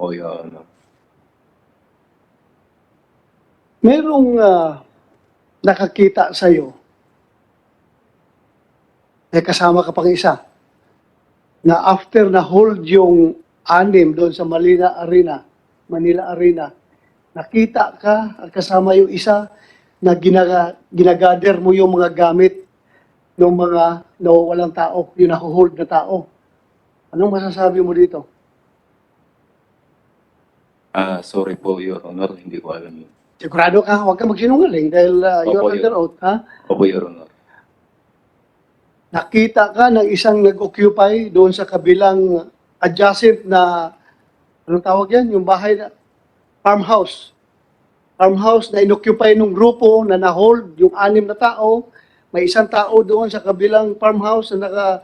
O Your Honor. Merong nakakita sa'yo, kasama ka pang isa, na after na hold yung anim doon sa Manila Arena, nakita ka at kasama yung isa na ginagather mo yung mga gamit ng mga nawawalang tao, yung nahuhold na tao. Anong masasabi mo dito? Sorry po, Your Honor. Hindi ko alam yun. Sigurado ka, huwag ka magsinungaling dahil you're Opo, under oath, ha? Opo, Your Honor. Nakita ka ng isang nag-occupy doon sa kabilang adjacent na, anong tawag yan? Yung bahay na, farmhouse. Farmhouse na inoccupy ng grupo na na-hold yung 6 na tao. May isang tao doon sa kabilang farmhouse na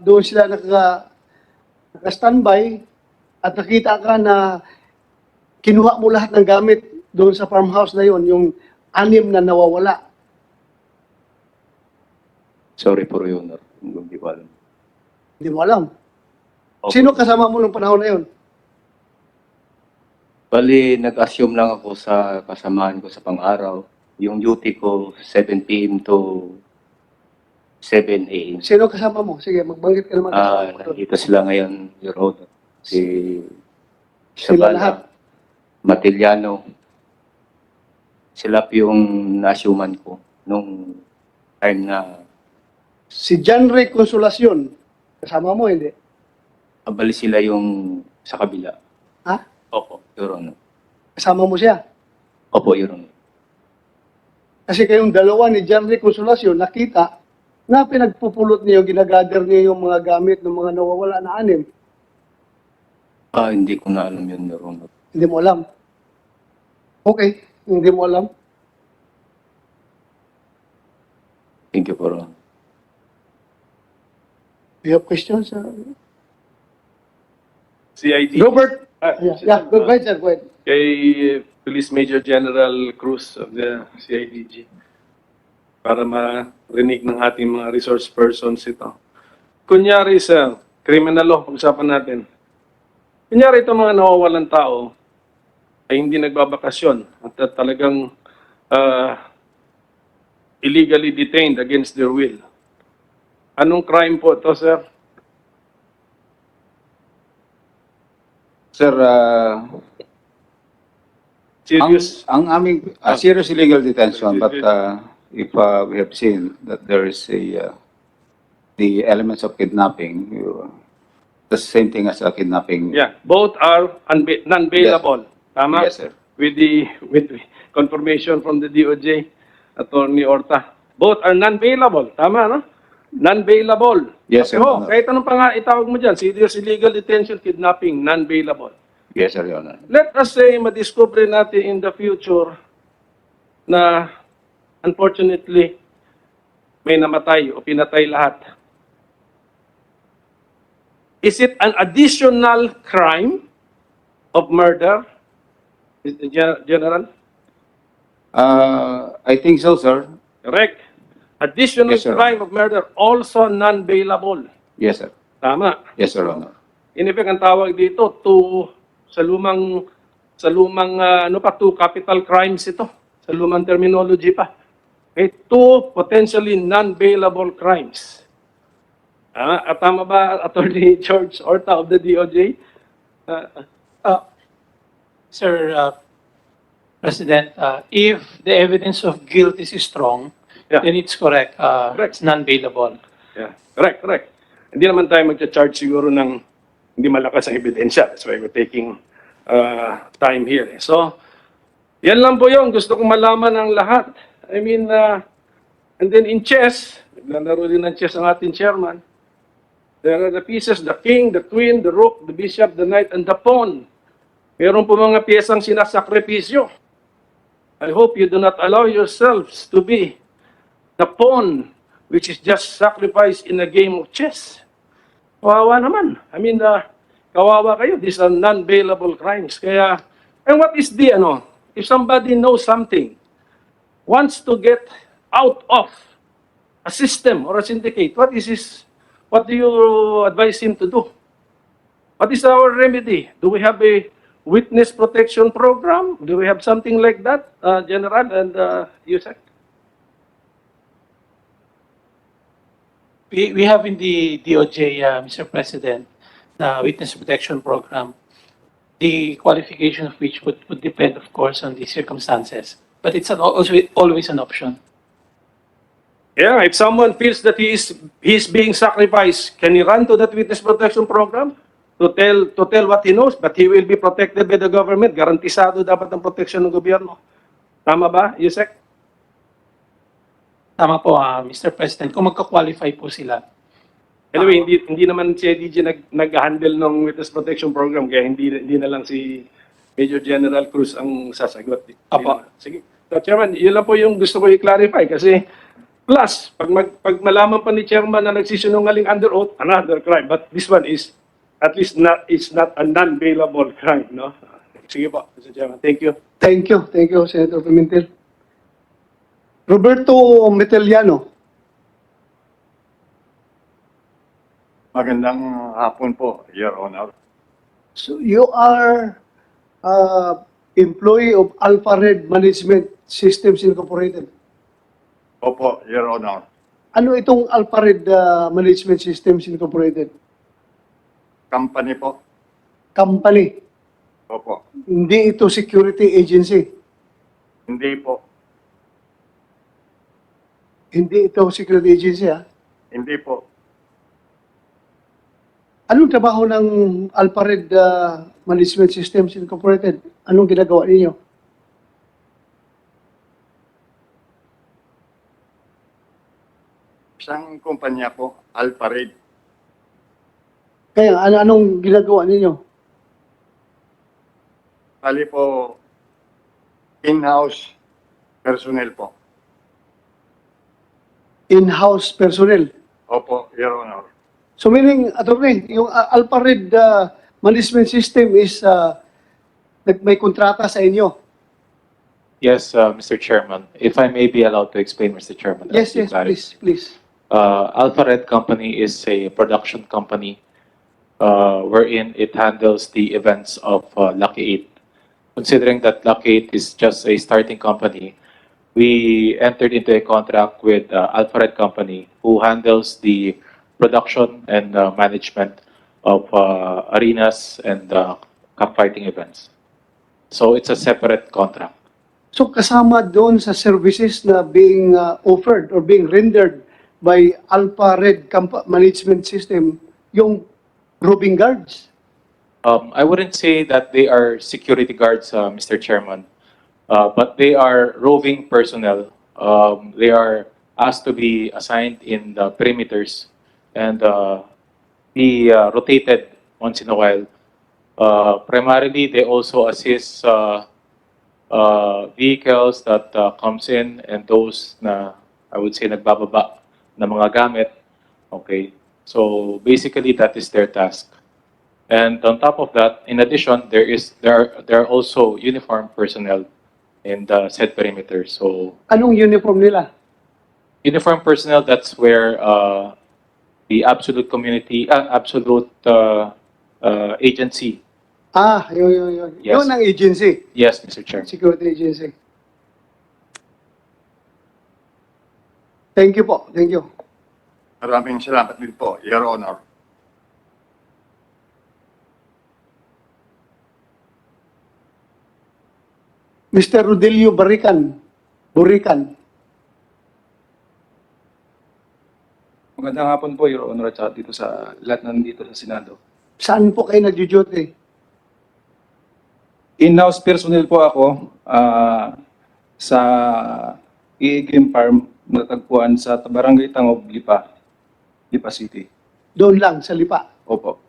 doon sila naka-standby at nakita ka na kinuha mo lahat ng gamit doon sa farmhouse na yon, yung 6 na nawawala. Sorry po, Your Honor. Hindi ko alam. Hindi mo alam. Opo. Sino kasama mo nung panahon na yon? Bali, nag-assume lang ako sa kasamahan ko sa pang-araw. Yung duty ko, 7 p.m. to 7 a.m. Sino kasama mo? Sige, magbanggit ka naman. Kasama mo doon. Nakita sila ngayon, Your Honor. Si Sila lahat. Matiliano. Sila po yung na-assuman ko nung time na Si John Ray Consolacion, kasama mo, hindi? abali sila yung sa kabila. Ha? Opo, Your Honor. Kasama mo siya? Opo, Your Honor. Kasi kayong dalawa ni John Ray Consolacion, nakita na pinagpupulot niyo, ginagather niyo yung mga gamit ng mga nawawala na 6. Hindi ko na alam yun, Your Honor. Hindi mo alam. Okay, hindi mo alam. Thank you, Your Honor. Do you have questions? CID. Robert? Yeah, go ahead, sir. Go ahead. Kay Police Major General Cruz of the CIDG para marinig ng ating mga resource persons ito. Kunyari sa criminal law, pag-usapan natin. Kunyari itong mga nawawalan tao ay hindi nagbabakasyon at talagang illegally detained against their will. Anong crime po ito, sir? Sir, Serious? ang aming serious illegal detention, but if we have seen that there is the elements of kidnapping, the same thing as a kidnapping. Yeah, both are non-bailable. Tama? Yes, sir. With the confirmation from the DOJ, Attorney Orta. Both are non-bailable. Tama, no? Non-bailable. Yes, sir. Oh, kahit anong pa nga itawag mo dyan, serious illegal detention, kidnapping, non-bailable. Yes, sir, Your Honor. Let us say, madiscover natin in the future na unfortunately may namatay o pinatay lahat. Is it an additional crime of murder, Mr. General? I think so, sir. Correct. Additional Yes, sir. crime of murder, also non-bailable. Yes, sir. Tama. Yes, Your Honor. In effect, ang tawag dito, sa lumang two capital crimes ito. Sa lumang terminology pa. Okay, 2 potentially non-bailable crimes. At tama ba, Attorney George Orta of the DOJ? Sir, President, if the evidence of guilt is strong, Yeah. then it's correct. Correct. It's non-bailable. Yeah, correct. Hindi naman tayo magcha-charge siguro ng hindi malakas ang ebidensya. That's why we're taking time here. So, yan lang po yung gusto kong malaman ng lahat. I mean, and then in chess, naglalaro din ng chess ang ating chairman. There are the pieces, the king, the queen, the rook, the bishop, the knight, and the pawn. Meron po mga piyesang sinasakripisyo. I hope you do not allow yourselves to be the pawn which is just sacrificed in a game of chess. Kawawa naman. I mean, kawawa kayo. These are non-bailable crimes. Kaya, and what is the, if somebody knows something, wants to get out of a system or a syndicate, what do you advise him to do? What is our remedy? Do we have a witness protection program? Do we have something like that, General and Yusek? We have in the DOJ, Mr. President, the Witness Protection Program, the qualification of which would depend, of course, on the circumstances. But it's also always an option. Yeah, if someone feels that he's being sacrificed, can he run to that witness protection program to tell what he knows, but he will be protected by the government? Garantisado dapat ang protection ng gobyerno. Tama ba, Yusek? Tama po, Mr. President, kung magka-qualify po sila. Anyway, hindi naman si IDG nag-handle ng witness protection program, kaya hindi na lang si Major General Cruz ang sasagot. Apo. Sige. So, Chairman, yun lang po yung gusto ko i-clarify kasi plus, pag malaman pa ni Chairman na nagsisinungaling under oath, another crime. But this one is at least it's not a non-bailable crime, no? Sige po, Mr. Chairman. Thank you. Thank you, Senator Pimentel. Roberto Meteliano. Magandang hapon po, Your Honor. So you are employee of Alpha Red Management Systems Incorporated. Opo, Your Honor. Ano itong Alpha Red Management Systems Incorporated? Company po. Company. Opo. Hindi ito security agency. Hindi po. Hindi ito security agency, ha? Hindi po. Anong trabaho ng Alpha Red Management Systems Incorporated? Anong ginagawa ninyo? Isang kumpanya po, Alpha Red. Kaya anong ginagawa ninyo? Bali po, in-house personnel po. In-house personnel. Opo, Your Honor. So meaning, attorney, yung Alpha Red Management System is may kontrata sa inyo. Yes, Mr. Chairman. If I may be allowed to explain, Mr. Chairman. Yes, I'll be yes, clarif- please. Alpha Red Company is a production company wherein it handles the events of Lucky 8. Considering that Lucky 8 is just a starting company, we entered into a contract with Alpha Red Company who handles the production and management of arenas and cockfighting events. So it's a separate contract. So kasama doon sa services na being offered or being rendered by Alpha Red Management System, yung roving guards. I wouldn't say that they are security guards, Mr. Chairman, but they are roving personnel. They are asked to be assigned in the perimeters and be rotated once in a while. Primarily, they also assist vehicles that comes in and those na, I would say, nagbababa na mga gamit. Okay. So basically, that is their task. And on top of that, in addition, there are also uniformed personnel in the said perimeter. So Anong uniform nila? uniformed personnel, that's where the absolute community, absolute agency. Yun. Yes. Yun ang agency. Yes, Mr. Chair. Security agency. Thank you po. Thank you. Maraming salamat din po, Your Honor. Mr. Rodelio Burican. Magandang hapon po, Your Honor, at saka dito sa lahat nandito sa Senado. Saan po kayo nagjo-duty? In-house personnel po ako sa Game Farm na tagpuan sa Barangay Tangob, Lipa City. Doon lang, sa Lipa. Opo.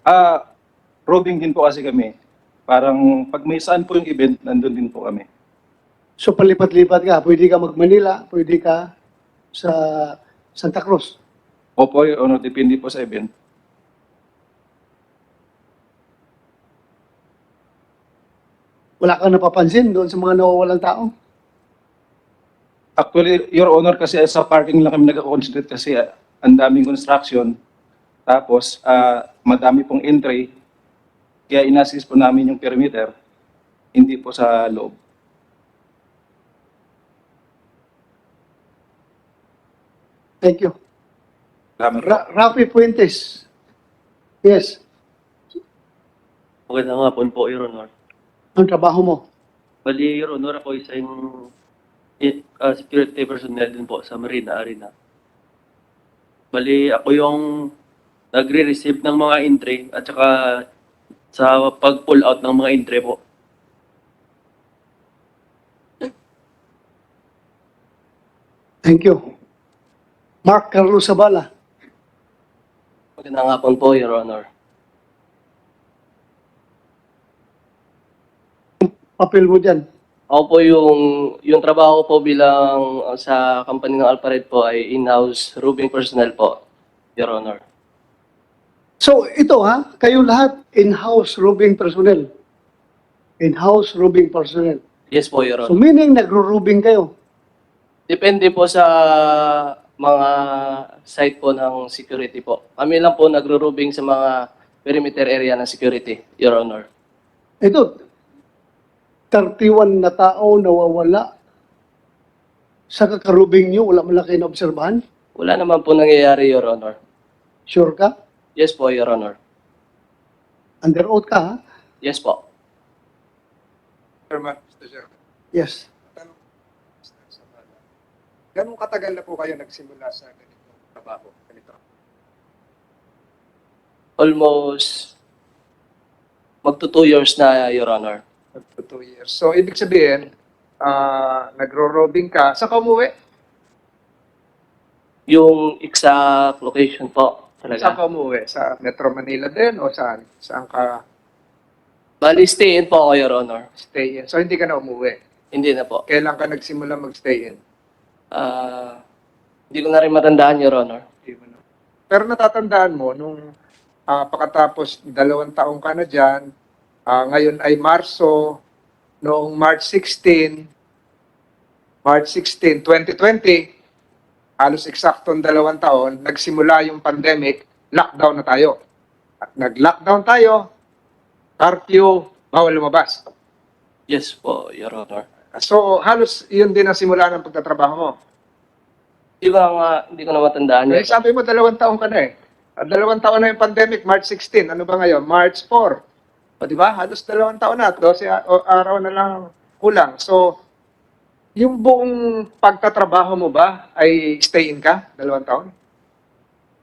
Roving din po kasi kami. Parang pag may saan po yung event, nandun din po kami. So palipat-lipat ka. Pwede ka mag-Manila, pwede ka sa Santa Cruz. Opo, Your Honor, depende po sa event. Wala kang napapansin doon sa mga nawawalang tao. Actually, Your Honor, kasi sa parking lang kami nag-concentrate kasi ang daming construction. Tapos, madami pong entry. Kaya inassist po namin yung perimeter, hindi po sa loob. Thank you. Salamat po. Rafi Fuentes. Yes. Magandang hapon po, Your Honor. Ang trabaho mo. Bali, Your Honor, ako isang security personnel din po sa Marina Arena. Bali, ako yung nagre-receive ng mga entry at saka sa pag-pull out ng mga entry po. Thank you. Mark Carlos Zabala. Magandang hapon po, Your Honor. Papel mo dyan. Ako po yung trabaho po bilang sa company ng Alpared po ay in-house roofing personnel po, Your Honor. So ito ha, kayo lahat in-house roofing personnel. In-house roofing personnel. Yes po, Your So Honor. meaning nagro-roofing kayo. Depende po sa mga site po ng security po. Kami lang po nagro-roofing sa mga perimeter area ng security, Your Honor. Ito, 31 na tao nawawala sa kakarubing nyo, wala malaki na obserbahan? Wala naman po nangyayari, Your Honor. Sure ka? Yes po, Your Honor. Under oath ka ha? Yes po. Mr. Chair. Yes. Ganong katagal na po kayo nagsimula sa ganitong trabaho? Ganito? Almost magto 2 years na, Your Honor. Up to 2 years. So, ibig sabihin, nagro-robbing ka. Saan ka umuwi? Yung exact location po Saan talaga. ka umuwi? Sa Metro Manila din o saan? Saan ka Bali, stay in po ako, Your Honor. stay in? So, hindi ka na umuwi. Hindi na po. Kailan ka nagsimula mag-stay in? Hindi ko na rin matandaan, Your Honor. Hindi mo na. Pero natatandaan mo, nung pagkatapos 2 taong ka na dyan, ngayon ay Marso, noong March 16, 2020, halos eksaktong 2 taon, nagsimula yung pandemic, lockdown na tayo. At nag-lockdown tayo, curfew, bawal lumabas. Yes po, Your Honor. So, halos yun din ang simula ng pagtatrabaho mo. Hindi ko na matandaan, Your Eh, sabi mo, 2 taon ka na eh. 2 taon na yung pandemic, March 16. Ano ba ngayon? March 4. O, di ba? Halos 2 taon na. 12 araw na lang kulang. So, yung buong pagtatrabaho mo ba ay stay in ka? 2 taon?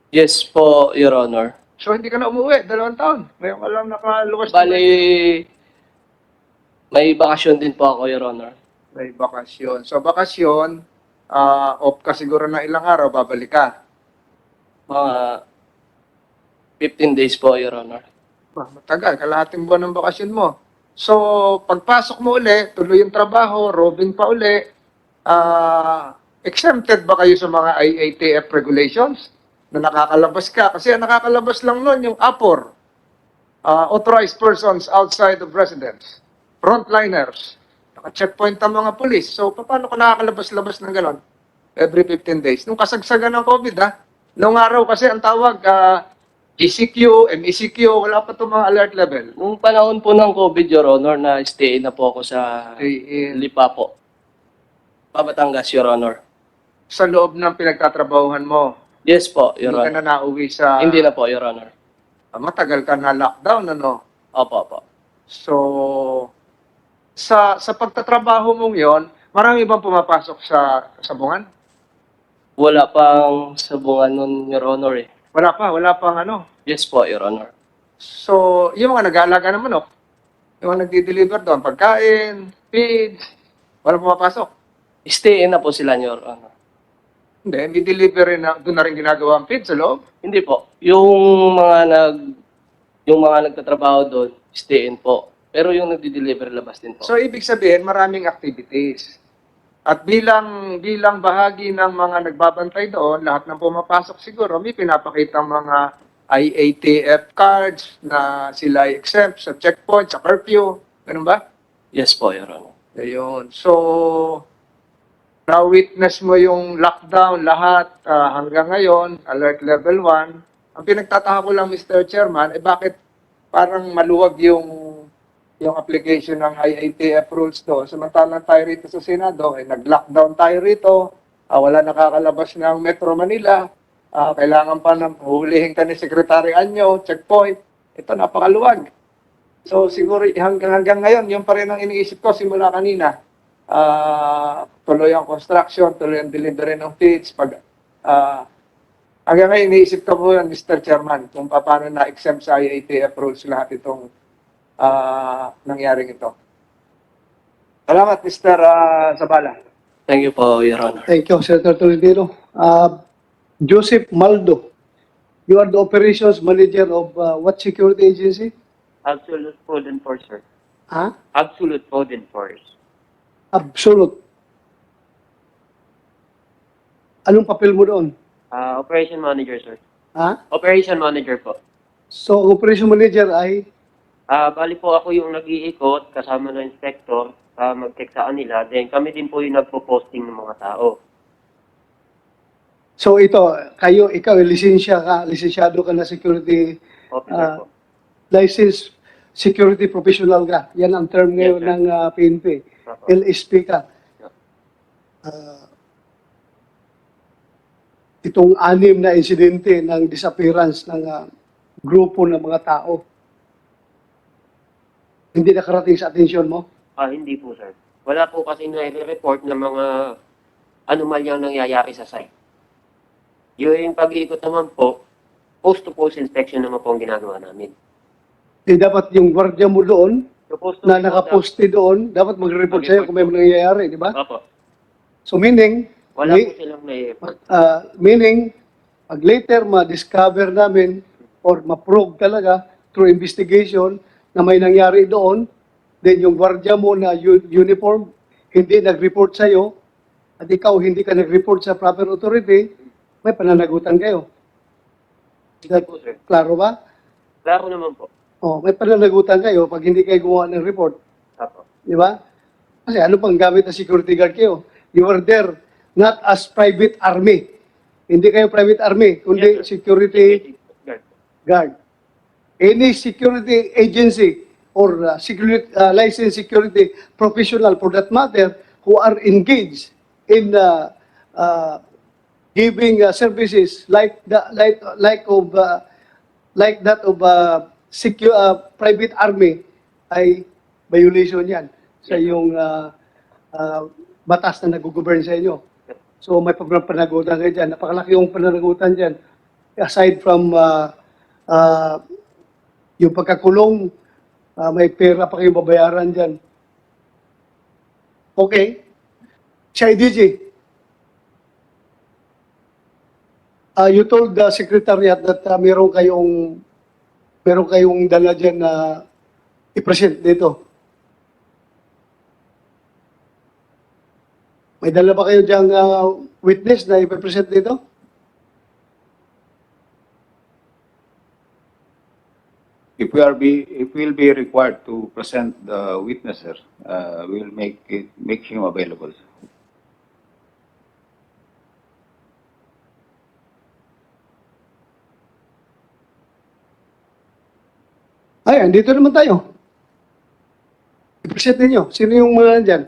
Yes po, Your Honor. So, hindi ka na umuwi. 2 taon. Ngayon ka lang nakaluwas. Bali, may bakasyon din po ako, Your Honor. May bakasyon. So, bakasyon, off ka siguro na ilang araw, babalik ka. Mga 15 days po, Your Honor. Matagal, kalahating buwan ng bakasyon mo. So, pagpasok mo uli, tuloy yung trabaho, roving pa uli, exempted ba kayo sa mga IATF regulations na nakakalabas ka? Kasi ang nakakalabas lang nun yung APOR, authorized persons outside of residence, frontliners, naka-checkpoint ang mga pulis. So, paano ka nakakalabas-labas ng ganon? Every 15 days. Nung kasagsagan ng COVID, noong araw kasi ang tawag, ECQ, MECQ, wala pa itong mga alert level. Nung panahon po ng COVID, Your Honor, na stay na po ako sa Stay in. Lipa po. Batangas, Your Honor. Sa loob ng pinagtatrabahuhan mo, Yes po, Your hindi ka Honor. na nauwi sa... Hindi na po, Your Honor. Matagal ka na lockdown, ano? Opo, opo. So, sa pagtatrabaho mong yon, marami bang pumapasok sa sabungan? Wala pang sabungan nun, Your Honor eh. Wala pang ano. Yes po, Your Honor. So, yung mga nag-aalaga ng manok, yung mga nagdi-deliver doon, pagkain, feeds, wala pumapasok. Stay in na po sila, Your Honor. Hindi, delivery na, doon na rin ginagawa ang feed sa loob. Hindi po. Yung mga nagtatrabaho doon, stay in po. Pero yung nagdi-deliver, labas din po. So, ibig sabihin, maraming activities. At bilang bahagi ng mga nagbabantay doon, lahat ng pumapasok siguro, may pinapakita mga IATF cards na sila ay exempt sa checkpoint, sa curfew. Ganun ba? Yes po, Your Honor. Ayun. So, na-witness mo yung lockdown lahat hanggang ngayon, alert level 1. Ang pinagtataka ko lang, Mr. Chairman, bakit parang maluwag yung application ng IATF rules doon. Samantalang tayo rito sa Senado, nag-lockdown tayo rito, wala nakakalabas ng Metro Manila, kailangan pa na hulihin ka ni Secretary Anyo, checkpoint. Ito, napakaluwag. So siguro hanggang ngayon, yun pa rin ang iniisip ko simula kanina. Tuloy ang construction, tuloy ang delivery ng feeds. Hanggang ngayon, iniisip ko po yan, Mr. Chairman, kung paano na-exempt sa IATF rules lahat itong nangyaring ito. Salamat, Mr. Zabala. Thank you po, Your Honor. Thank you, Senator Tolentino. Joseph Maldo, you are the operations manager of what security agency? Absolute Food Enforcer. Ha? Absolute Food Enforce. Absolute. Anong papel mo doon? Operation Manager, sir. Ha? Operation Manager po. So, operation manager ay Bali po ako yung nag-iikot kasama ng inspector mag-check sa kanila. Then kami din po yung nagpo-posting ng mga tao. so ikaw lisensyado ka na security Officer po. licensed security professional ka. Yan ang term ngayon Yes, sir. ng PNP. Opo. LSP ka. Itong 6 na insidente ng disappearance ng grupo ng mga tao. Hindi nakarating sa atensyon mo? Hindi po, sir. Wala po kasi na-report ng mga anomalyang nangyayari sa site. Yung pag-iikot naman po, post-to-post inspection naman po ang ginagawa namin. Dapat yung gwardiya mo doon, Supposed to na be po nakaposte doon, dapat mag-report sa'yo kung may nangyayari, di ba? Opo. So meaning, Wala po silang na-report. meaning, pag later ma-discover namin or ma-prove talaga through investigation na may nangyari doon, then yung gwardiya mo na uniform, hindi nag-report sa'yo, at ikaw hindi ka nag-report sa proper authority, may pananagutan kayo. Sige po, sir. Klaro ba? Klaro naman po. May pananagutan kayo pag hindi kayo gumawa ng report. Opo. Di ba? Kasi ano pang gamit na security guard kayo? You are there not as private army. Hindi kayo private army, kundi Yes, sir. security Guard. guard. Any security agency or licensed security professional for that matter who are engaged in giving services like that of private army ay violation yan sa yung batas na nag-govern sa inyo. So may panagutan kayo dyan. Napakalaki yung pananagutan dyan. Aside from yung pagkakulong, may pera pa kayong babayaran dyan. Okay. Si IDG, you told the secretariat that meron kayong dala dyan na i-present dito. May dala ba kayo dyan witness na i-present dito? If we'll be required to present the witness, sir, we'll make him available. Ay, andito naman tayo. I-present ninyo. Sino yung mga nandyan?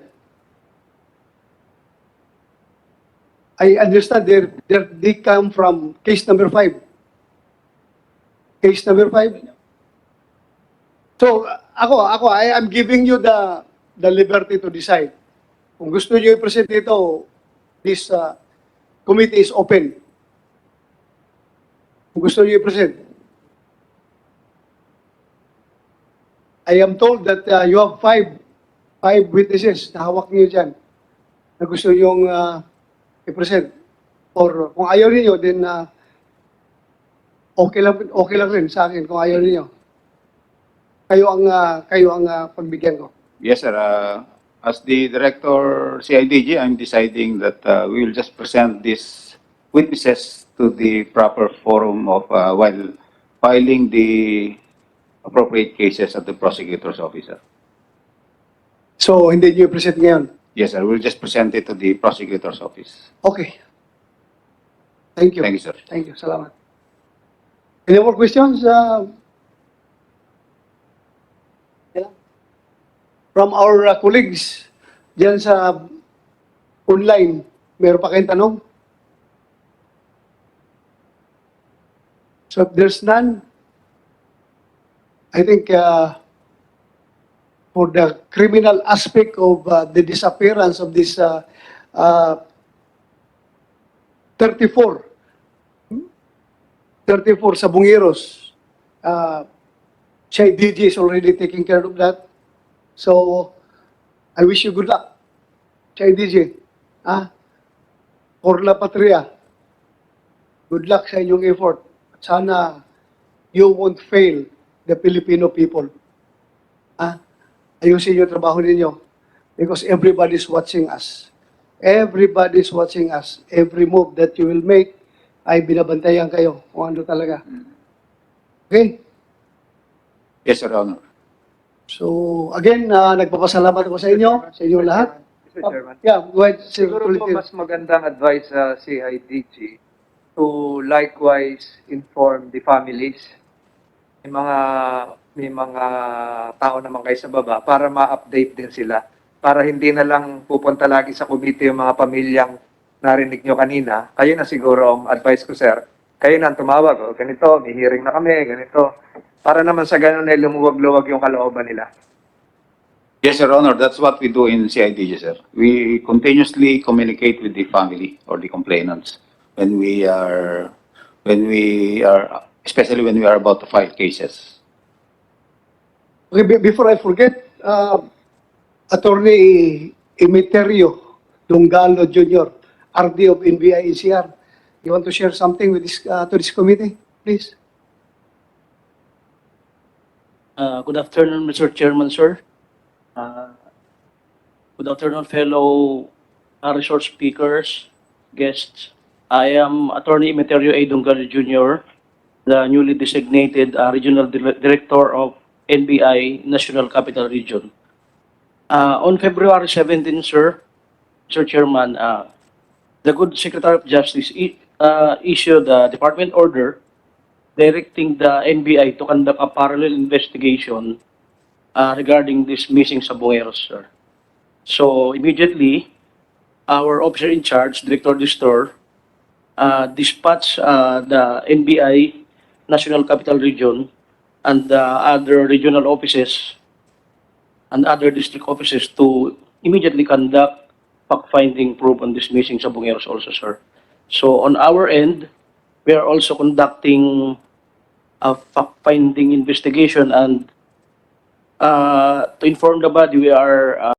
I understand they come from case number 5. Case number 5. So, I am giving you the liberty to decide. Kung gusto niyo i-present dito, this committee is open. Kung gusto niyo i-present. I am told that you have five witnesses na hawak niyo dyan na gusto niyong i-present. Or kung ayaw niyo, then okay lang rin sa akin kung ayaw niyo. Kayo ang pagbigyan ko. Yes, sir. As the director CIDG, I'm deciding that we will just present these witnesses to the proper forum of while filing the appropriate cases at the prosecutor's office, sir. So, hindi niyo i-present ngayon? Yes, sir. We'll just present it to the prosecutor's office. Okay. Thank you. Thank you, sir. Thank you. Salamat. Any more questions? from our colleagues dyan sa online, meron pa kayong tanong? So if there's none, I think for the criminal aspect of the disappearance of this 34 Sabongeros, CIDG is already taking care of that. So, I wish you good luck, CIDG. For La Patria, good luck sa inyong effort. Sana you won't fail the Filipino people. Ayusin yung trabaho ninyo because everybody's watching us. Everybody's watching us. Every move that you will make ay binabantayan kayo kung ano talaga. Okay? Yes, Your Honor. So, again, nagpapasalamat ako sa inyo, sa inyong lahat. Mr. Chairman. Yeah, go ahead, Sir Siguro po Tolentino. mas magandang advice sa CIDG to likewise inform the families. May mga tao naman kayo sa baba para ma-update din sila. Para hindi na lang pupunta lagi sa committee yung mga pamilyang narinig nyo kanina. Kayo na siguro ang advice ko, sir. Kayo na ang tumawag. O, ganito, may hearing na kami, ganito. Para naman sa ganun ay lumuwag-luwag yung kalooban nila. Yes, Your Honor, that's what we do in CIDG, sir. We continuously communicate with the family or the complainants when we are, especially when we are about to file cases. Okay, before I forget, Attorney Emeterio Dungalo Jr., RD of NBI NCR, you want to share something with this to this committee, please? Good afternoon, Mr. Chairman, sir. Good afternoon, fellow resource speakers, guests. I am Attorney Emeterio A. Dungal Jr., the newly designated Regional Director of NBI National Capital Region. On February 17, sir, Mr. Chairman, the good Secretary of Justice issued a department order directing the NBI to conduct a parallel investigation regarding this missing Sabongeros, sir. So immediately, our officer in charge, Director of the store, dispatched the NBI National Capital Region and the other regional offices and other district offices to immediately conduct fact-finding probe on this missing Sabongeros also, sir. So on our end, we are also conducting a fact-finding investigation and to inform the body, we are